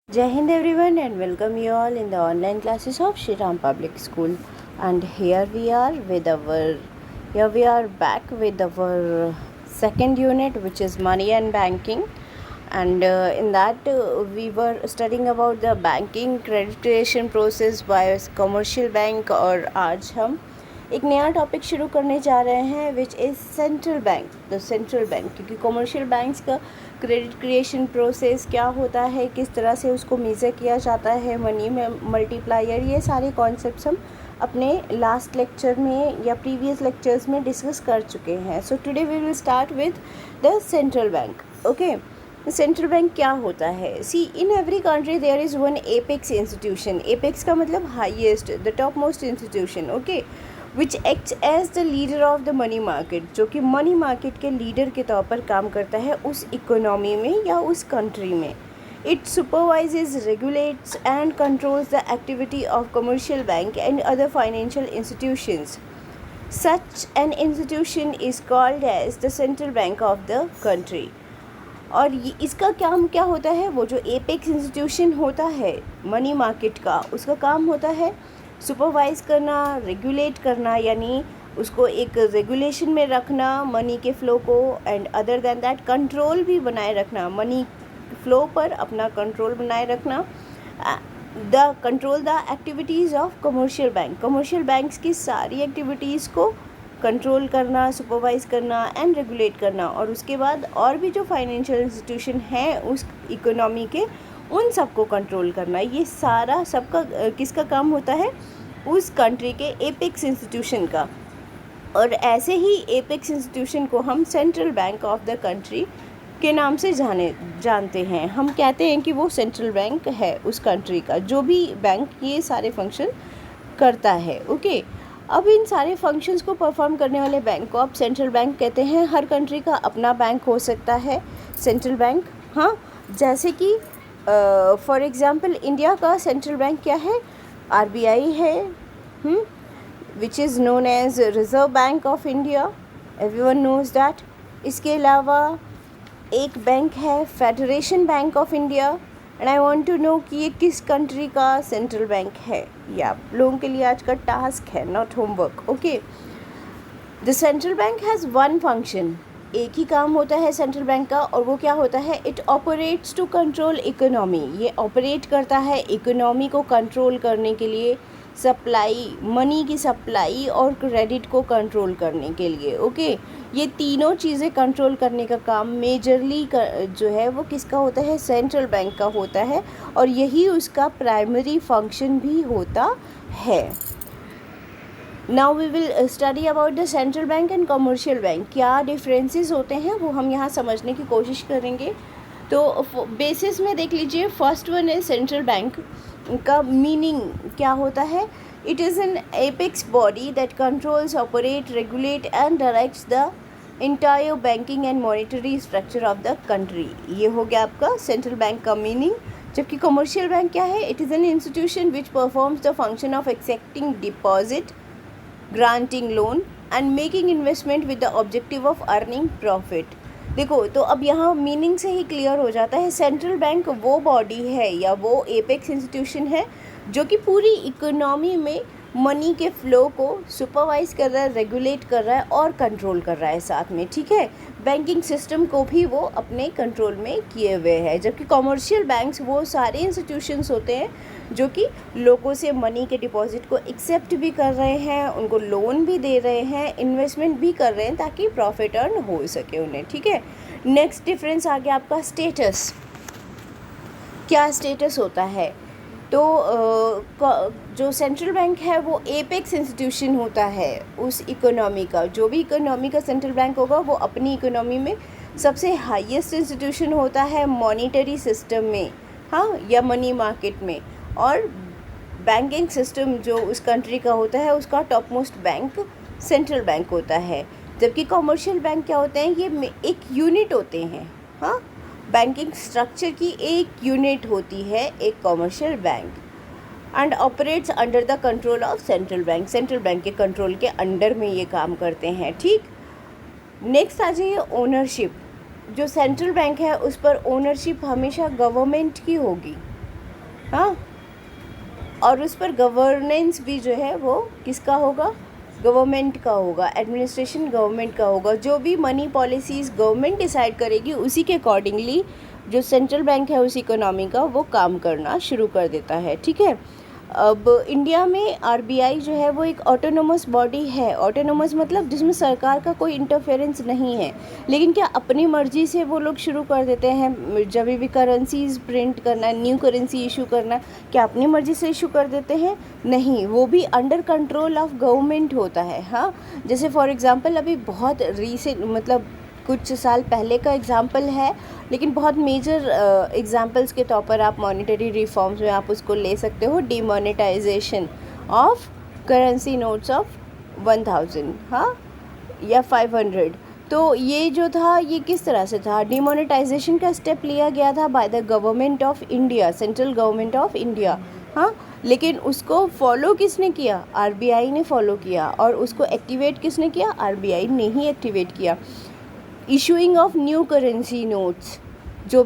Jai Hind everyone and welcome you all in the online classes of Shri Ram Public School. And here we are back with our second unit, which is money and banking. And in that we were studying about the banking credit creation process by a commercial bank. और आज हम एक नया topic शुरू करने जा रहे हैं which is central bank. The central bank, क्योंकि कमर्शियल बैंक्स का क्रेडिट क्रिएशन प्रोसेस क्या होता है, किस तरह से उसको मेज़र किया जाता है, मनी में मल्टीप्लायर, ये सारे कॉन्सेप्ट्स हम अपने लास्ट लेक्चर में या प्रीवियस लेक्चर्स में डिस्कस कर चुके हैं. So today we will start with the central bank. Okay, central bank क्या होता है? See, in every country there is one apex institution. Apex का मतलब highest, the top most institution. Okay, which acts as the leader of the money market, जो कि money market के leader के तौर पर काम करता है उस इकोनॉमी में या उस कंट्री में. It supervises, regulates and controls the activity of commercial bank and other financial institutions. Such an institution is called as the central bank of the country. और इसका काम क्या होता है? वो जो एपेक्स इंस्टीट्यूशन होता है मनी मार्केट का, उसका काम होता है सुपरवाइज करना, रेगुलेट करना, यानी उसको एक रेगुलेशन में रखना मनी के फ़्लो को, and other than that control भी बनाए रखना, मनी फ़्लो पर अपना कंट्रोल बनाए रखना. The control the activities of commercial bank, commercial banks की सारी एक्टिविटीज़ को कंट्रोल करना, सुपरवाइज करना एंड रेगुलेट करना. और उसके बाद और भी जो फाइनेंशियल इंस्टीट्यूशन हैं उस इकोनॉमी के, उन सबको कंट्रोल करना. ये सारा सबका किसका काम होता है? उस कंट्री के एपेक्स इंस्टीट्यूशन का. और ऐसे ही एपेक्स इंस्टीट्यूशन को हम central bank of the country के नाम से जानते हैं. हम कहते हैं कि वो सेंट्रल बैंक है उस कंट्री का, जो भी बैंक ये सारे फंक्शन करता है. ओके, अब इन सारे फंक्शंस को परफॉर्म करने वाले बैंक को आप सेंट्रल बैंक कहते हैं. हर कंट्री का अपना बैंक हो सकता है सेंट्रल बैंक. हाँ, जैसे कि फॉर एग्ज़ाम्पल इंडिया का सेंट्रल बैंक क्या है? आरबीआई है, which is known as Reserve Bank of India. Everyone knows that. इसके अलावा एक बैंक है Federation Bank of India. And I want to know कि ये किस कंट्री का सेंट्रल बैंक है. ये आप लोगों के लिए आज का टास्क है, not homework. Okay, the central bank has one function. एक ही काम होता है सेंट्रल बैंक का, और वो क्या होता है? It operates to control economy. ये ऑपरेट करता है इकोनॉमी को कंट्रोल करने के लिए, सप्लाई, मनी की सप्लाई और क्रेडिट को कंट्रोल करने के लिए. ओके, ये तीनों चीज़ें कंट्रोल करने का काम मेजरली जो है वो किसका होता है? सेंट्रल बैंक का होता है. और यही उसका प्राइमरी फंक्शन भी होता है. Now we will study about the central bank and commercial bank. क्या डिफरेंसेस होते हैं वो हम यहाँ समझने की कोशिश करेंगे. तो बेसिस में देख लीजिए. फर्स्ट वन है सेंट्रल बैंक का मीनिंग क्या होता है? It is an apex body that controls, operate, regulate and directs the entire banking and monetary structure of the country. ये हो गया आपका सेंट्रल बैंक का मीनिंग. जबकि कमर्शियल बैंक क्या है? It is an institution which performs the function of accepting deposit, granting loan and making investment with the objective of earning profit. देखो, तो अब यहाँ मीनिंग से ही क्लियर हो जाता है. सेंट्रल बैंक वो बॉडी है या वो एपेक्स इंस्टीट्यूशन है जो कि पूरी इकोनॉमी में मनी के फ़्लो को सुपरवाइज कर रहा है, रेगुलेट कर रहा है और कंट्रोल कर रहा है साथ में. ठीक है, बैंकिंग सिस्टम को भी वो अपने कंट्रोल में किए हुए है. जबकि कमर्शियल बैंक्स वो सारे इंस्टीट्यूशंस होते हैं जो कि लोगों से मनी के डिपॉजिट को एक्सेप्ट भी कर रहे हैं, उनको लोन भी दे रहे हैं, इन्वेस्टमेंट भी कर रहे हैं ताकि प्रॉफिट अर्न हो सके उन्हें. ठीक है, नेक्स्ट डिफरेंस आ गया आपका स्टेटस. क्या स्टेटस होता है? तो जो सेंट्रल बैंक है वो एपेक्स इंस्टीट्यूशन होता है उस इकोनॉमी का. जो भी इकोनॉमी का सेंट्रल बैंक होगा वो अपनी इकोनॉमी में सबसे हाईएस्ट इंस्टीट्यूशन होता है मॉनेटरी सिस्टम में, हाँ, या मनी मार्केट में. और बैंकिंग सिस्टम जो उस कंट्री का होता है उसका top most bank central bank होता है. जबकि कमर्शियल बैंक क्या होते हैं? ये एक यूनिट होते हैं. हाँ, बैंकिंग स्ट्रक्चर की एक यूनिट होती है एक commercial bank. And operates under the control of central bank. Central bank के कंट्रोल के अंडर में ये काम करते हैं. ठीक, नेक्स्ट आ जाइए ओनरशिप. जो सेंट्रल बैंक है उस पर ओनरशिप हमेशा गवर्नमेंट की होगी. हाँ, और उस पर गवर्नेंस भी जो है वो किसका होगा, गवर्नमेंट का होगा, एडमिनिस्ट्रेशन गवर्नमेंट का होगा। जो भी मनी पॉलिसीज़ गवर्नमेंट डिसाइड करेगी उसी के अकॉर्डिंगली जो सेंट्रल बैंक है उस इकोनॉमी का वो काम करना शुरू कर देता है। ठीक है, अब इंडिया में आरबीआई जो है वो एक ऑटोनोमस बॉडी है। ऑटोनोमस मतलब जिसमें सरकार का कोई इंटरफेरेंस नहीं है, लेकिन क्या अपनी मर्जी से वो लोग शुरू कर देते हैं जब भी करेंसीज प्रिंट करना है, न्यू करेंसी इशू करना, क्या अपनी मर्जी से इशू कर देते हैं? नहीं, वो भी अंडर कंट्रोल ऑफ गवर्नमेंट होता है। हाँ, जैसे फॉर एग्जांपल अभी बहुत रीसेंट मतलब कुछ साल पहले का एग्जाम्पल है, लेकिन बहुत मेजर एग्जाम्पल्स के तौर पर आप मॉनेटरी रिफॉर्म्स में आप उसको ले सकते हो। Demonetisation of currency notes of 1000, हाँ, या 500। तो ये जो था ये किस तरह से था, डीमोनेटाइजेशन का स्टेप लिया गया था by the government of India, central government of India. हाँ, लेकिन उसको फॉलो किसने किया? आरबीआई ने फॉलो किया। और उसको एक्टिवेट किसने किया? आरबीआई ने ही एक्टिवेट किया। Issuing of new currency notes, जो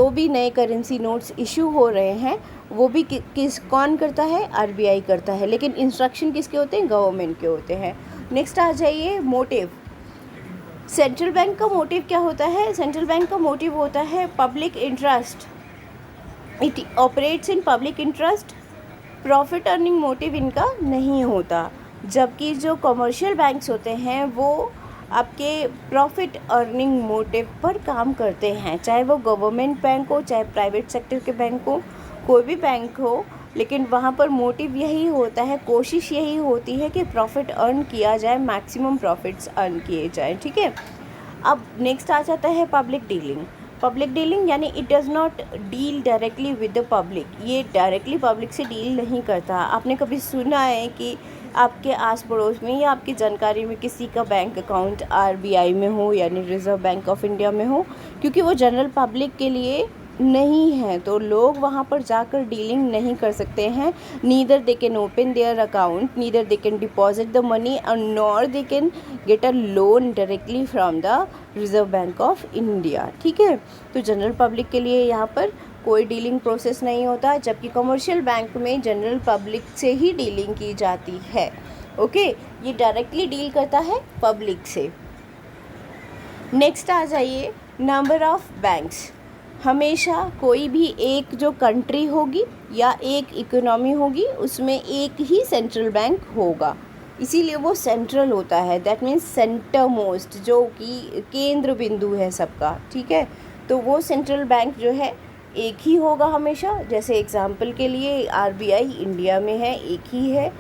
भी नए करेंसी नोट्स इशू हो रहे हैं वो भी कौन करता है? आरबीआई करता है। लेकिन इंस्ट्रक्शन किसके होते हैं? गवर्नमेंट के होते हैं। नेक्स्ट आ जाइए, मोटिव। सेंट्रल बैंक का मोटिव क्या होता है? सेंट्रल बैंक का मोटिव होता है public interest. It operates in public interest. Profit earning motive इनका नहीं होता, जबकि जो कमर्शियल बैंक्स होते हैं वो आपके प्रॉफिट अर्निंग मोटिव पर काम करते हैं, चाहे वो गवर्नमेंट बैंक हो, चाहे प्राइवेट सेक्टर के बैंक हो, कोई भी बैंक हो, लेकिन वहाँ पर मोटिव यही होता है, कोशिश यही होती है कि प्रॉफिट अर्न किया जाए, मैक्सिमम प्रॉफिट्स अर्न किए जाएं। ठीक है, अब नेक्स्ट आ जाता है पब्लिक डीलिंग। पब्लिक डीलिंग यानी it does not deal directly with the public. ये डायरेक्टली पब्लिक से डील नहीं करता। आपने कभी सुना है कि आपके आस पड़ोस में या आपकी जानकारी में किसी का बैंक अकाउंट आरबीआई में हो, यानी रिज़र्व बैंक ऑफ इंडिया में हो? क्योंकि वो जनरल पब्लिक के लिए नहीं है, तो लोग वहाँ पर जाकर डीलिंग नहीं कर सकते हैं। Neither they can open their account, neither they can deposit the money और nor they can get a loan directly from the Reserve Bank of India. ठीक है, तो जनरल पब्लिक के लिए यहाँ पर कोई डीलिंग प्रोसेस नहीं होता, जबकि कमर्शियल बैंक में जनरल पब्लिक से ही डीलिंग की जाती है। ओके, ये डायरेक्टली डील करता है पब्लिक से। नेक्स्ट आ जाइए, नंबर ऑफ बैंक्स। हमेशा कोई भी एक जो कंट्री होगी या एक इकोनॉमी होगी उसमें एक ही सेंट्रल बैंक होगा, इसीलिए वो सेंट्रल होता है। दैट मीन्स सेंटर मोस्ट, जो कि केंद्र बिंदु है सबका। ठीक है, तो वो सेंट्रल बैंक जो है एक ही होगा हमेशा। जैसे एग्जांपल के लिए आरबीआई इंडिया में है, एक ही है,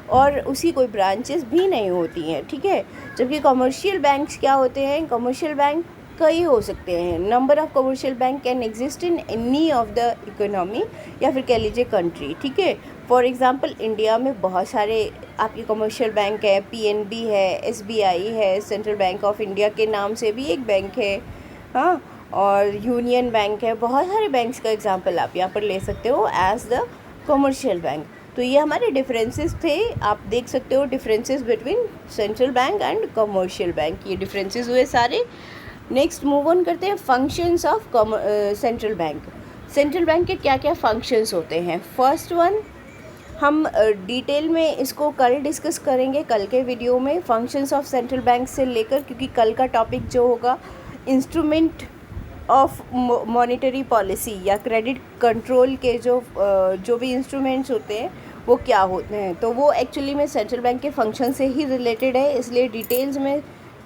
और उसकी कोई ब्रांचेस भी नहीं होती हैं। ठीक है, जबकि कमर्शियल बैंक्स क्या होते हैं? कमर्शियल बैंक कई हो सकते हैं। Number of commercial bank can exist in any of the economy, या फिर कह लीजिए कंट्री। ठीक है, फॉर एग्जांपल इंडिया में बहुत सारे आपके कमर्शियल बैंक है, पीएनबी है, एसबीआई है, सेंट्रल बैंक ऑफ इंडिया के नाम से भी एक बैंक है, हाँ, और यूनियन बैंक है। बहुत सारे बैंक्स का एग्जांपल आप यहाँ पर ले सकते हो एज द कमर्शियल बैंक। तो ये हमारे डिफरेंसेस थे, आप देख सकते हो differences between central bank and commercial bank, ये डिफरेंसेस हुए सारे। नेक्स्ट मूव ऑन करते हैं, functions of central bank. Central bank के क्या क्या फंक्शंस होते हैं? फर्स्ट वन, हम डिटेल में इसको कल डिस्कस करेंगे, कल के वीडियो में, फंक्शंस ऑफ सेंट्रल बैंक से लेकर, क्योंकि कल का टॉपिक जो होगा इंस्ट्रूमेंट ऑफ मॉनेटरी पॉलिसी या क्रेडिट कंट्रोल के जो भी इंस्ट्रूमेंट्स होते हैं वो क्या होते हैं, तो वो एक्चुअली में सेंट्रल बैंक के फंक्शन से ही रिलेटेड है। इसलिए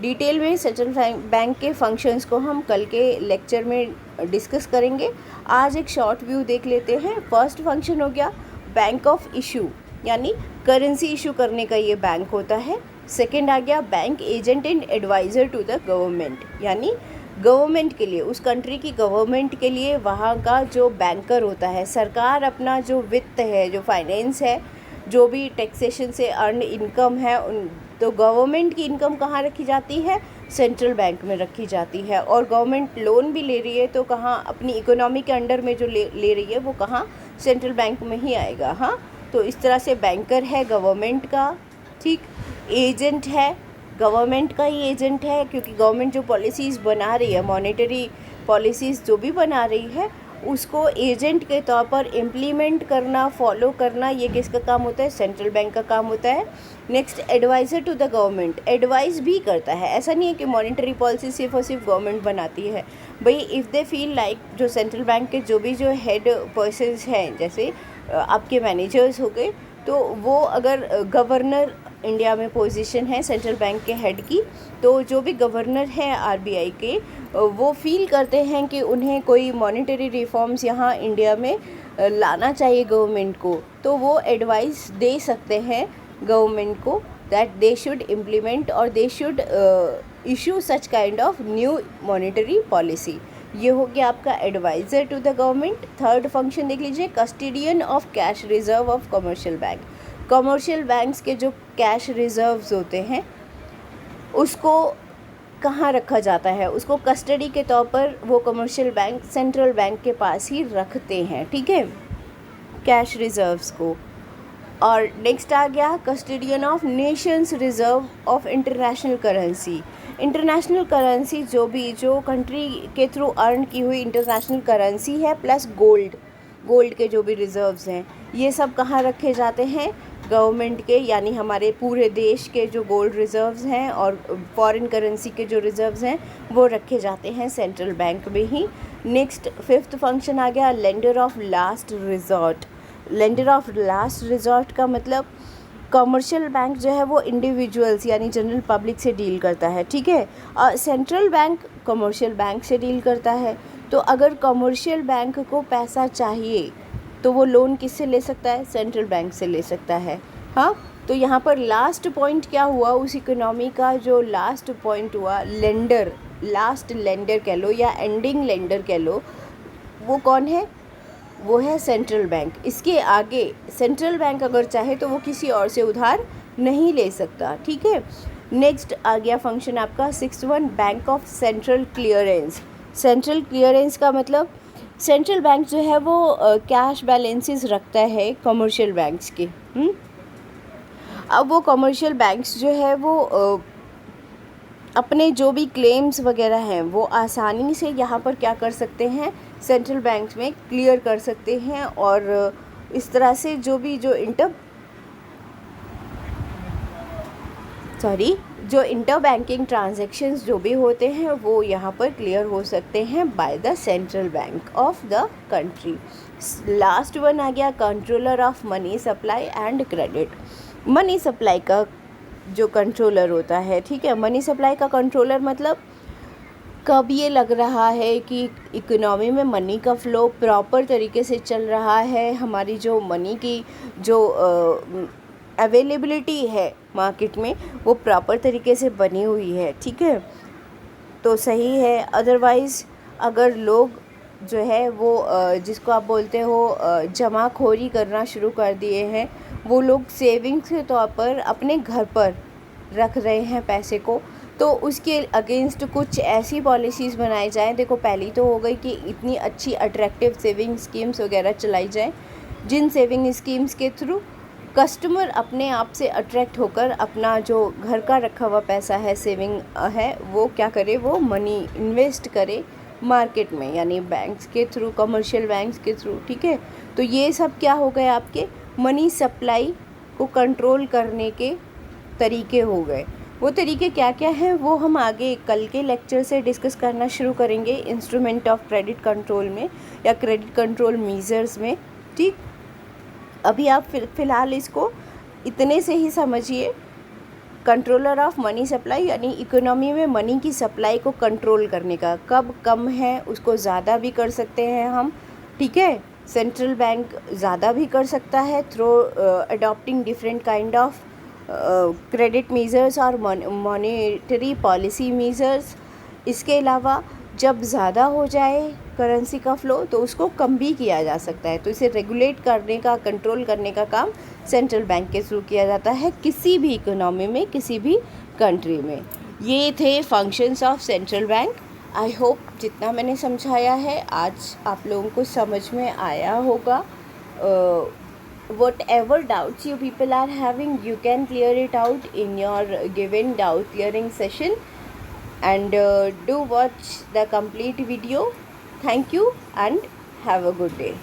डिटेल में सेंट्रल बैंक के फंक्शंस को हम कल के लेक्चर में डिस्कस करेंगे। आज एक शॉर्ट व्यू देख लेते हैं। फर्स्ट फंक्शन हो गया बैंक ऑफ इशू, यानी करेंसी इशू करने का ये बैंक होता है। सेकंड आ गया bank agent and adviser to the government, यानी गवर्नमेंट के लिए, उस कंट्री की गवर्नमेंट के लिए वहाँ का जो बैंकर होता है। सरकार अपना जो वित्त है, जो फाइनेंस है, जो भी टैक्सेशन से अर्न इनकम है, तो गवर्नमेंट की इनकम कहाँ रखी जाती है? सेंट्रल बैंक में रखी जाती है। और गवर्नमेंट लोन भी ले रही है तो कहाँ? अपनी इकोनॉमी के अंडर में जो ले रही है वो कहाँ? सेंट्रल बैंक में ही आएगा। हाँ, तो इस तरह से बैंकर है गवर्नमेंट का, ठीक। एजेंट है, गवर्नमेंट का ही एजेंट है, क्योंकि गवर्नमेंट जो पॉलिसीज़ बना रही है, मॉनेटरी पॉलिसीज़ जो भी बना रही है, उसको एजेंट के तौर पर इम्प्लीमेंट करना, फॉलो करना, ये किसका काम होता है? सेंट्रल बैंक का काम होता है। Next, adviser to the government, advice भी करता है। ऐसा नहीं है कि मॉनेटरी पॉलिसी सिर्फ और सिर्फ गवर्नमेंट बनाती है भाई। इफ़ दे फील लाइक, जो सेंट्रल बैंक के जो हेड पर्सन्स हैं, जैसे आपके मैनेजर्स हो गए, तो वो अगर गवर्नर इंडिया में पोजीशन है सेंट्रल बैंक के हेड की, तो जो भी गवर्नर हैं आरबीआई के, वो फील करते हैं कि उन्हें कोई मॉनेटरी रिफॉर्म्स यहाँ इंडिया में लाना चाहिए गवर्नमेंट को, तो वो एडवाइस दे सकते हैं गवर्नमेंट को दैट दे शुड इम्प्लीमेंट और they should issue such kind of new monetary policy. ये हो गया आपका adviser to the government. Third function देख लीजिए, custodian of cash reserve of commercial bank. Commercial banks के जो कैश रिजर्व्स होते हैं उसको कहाँ रखा जाता है? उसको कस्टडी के तौर पर वो कमर्शियल बैंक सेंट्रल बैंक के पास ही रखते हैं, ठीक है, कैश रिजर्व्स को। और नेक्स्ट आ गया custodian of Nations reserve of international currency. International currency जो कंट्री के थ्रू अर्न की हुई इंटरनेशनल करेंसी है, प्लस गोल्ड के जो भी रिजर्व्स हैं, ये सब कहाँ रखे जाते हैं? गवर्नमेंट के, यानी हमारे पूरे देश के जो गोल्ड रिजर्व्स हैं और फॉरेन करेंसी के जो रिजर्व्स हैं वो रखे जाते हैं सेंट्रल बैंक में ही। नेक्स्ट, फिफ्थ फंक्शन आ गया lender of last resort. Lender of last resort का मतलब कमर्शियल बैंक जो है वो इंडिविजुअल्स यानी जनरल पब्लिक से डील करता है, ठीक है। सेंट्रल बैंक कमर्शियल बैंक से डील करता है। तो अगर कमर्शियल बैंक को पैसा चाहिए तो वो लोन किससे ले सकता है? सेंट्रल बैंक से ले सकता है। हाँ, तो यहाँ पर लास्ट पॉइंट क्या हुआ उस इकोनॉमी का? जो लास्ट पॉइंट हुआ, लेंडर, लास्ट लेंडर कह लो या एंडिंग लेंडर कह लो, वो कौन है? वो है सेंट्रल बैंक। इसके आगे सेंट्रल बैंक अगर चाहे तो वो किसी और से उधार नहीं ले सकता, ठीक है। नेक्स्ट आ गया फंक्शन आपका 61, bank of central clearance. Central clearance का मतलब सेंट्रल बैंक जो है वो कैश बैलेंसेस रखता है कमर्शियल बैंक्स के। अब वो कमर्शियल बैंक्स जो है वो अपने जो भी क्लेम्स वगैरह हैं वो आसानी से यहाँ पर क्या कर सकते हैं? सेंट्रल बैंक में क्लियर कर सकते हैं। और इस तरह से जो इंटर बैंकिंग ट्रांजैक्शंस जो भी होते हैं वो यहाँ पर क्लियर हो सकते हैं by the central bank of the country. Last one आ गया controller of money supply and credit. Money supply का जो कंट्रोलर होता है, ठीक है, मनी सप्लाई का कंट्रोलर मतलब कब ये लग रहा है कि इकोनॉमी में मनी का फ़्लो प्रॉपर तरीके से चल रहा है, हमारी जो मनी की जो अवेलेबिलिटी है मार्केट में वो प्रॉपर तरीके से बनी हुई है, ठीक है, तो सही है। अदरवाइज़ अगर लोग जो है वो जिसको आप बोलते हो जमाखोरी करना शुरू कर दिए हैं, वो लोग सेविंग्स के तौर पर अपने घर पर रख रहे हैं पैसे को, तो उसके अगेंस्ट कुछ ऐसी पॉलिसीज़ बनाई जाएँ। देखो, पहली तो हो गई कि इतनी अच्छी अट्रैक्टिव सेविंग स्कीम्स वगैरह चलाई जाएँ जिन सेविंग स्कीम्स के थ्रू कस्टमर अपने आप से अट्रैक्ट होकर अपना जो घर का रखा हुआ पैसा है, सेविंग है, वो क्या करे, वो मनी इन्वेस्ट करे मार्केट में, यानी बैंक्स के थ्रू, कमर्शियल बैंक्स के थ्रू, ठीक है। तो ये सब क्या हो गए? आपके मनी सप्लाई को कंट्रोल करने के तरीके हो गए। वो तरीके क्या क्या हैं वो हम आगे कल के लेक्चर से डिस्कस करना शुरू करेंगे इंस्ट्रूमेंट ऑफ क्रेडिट कंट्रोल में या क्रेडिट कंट्रोल मेजर्स में, ठीक। अभी आप फ़िलहाल इसको इतने से ही समझिए। कंट्रोलर ऑफ मनी सप्लाई यानी इकोनॉमी में मनी की सप्लाई को कंट्रोल करने का, कब कम है उसको ज़्यादा भी कर सकते हैं हम, ठीक है। सेंट्रल बैंक ज़्यादा भी कर सकता है through adopting different kind of credit measures और मॉनेटरी पॉलिसी मेजर्स। इसके अलावा जब ज़्यादा हो जाए करेंसी का फ़्लो तो उसको कम भी किया जा सकता है। तो इसे रेगुलेट करने का, कंट्रोल करने का काम सेंट्रल बैंक के थ्रू किया जाता है किसी भी इकोनॉमी में, किसी भी कंट्री में। ये थे functions of central bank. I hope जितना मैंने समझाया है आज आप लोगों को समझ में आया होगा। whatever doubts you people are having, you can clear it out in your given doubt clearing session, and do watch the complete video. Thank you and Have a good day.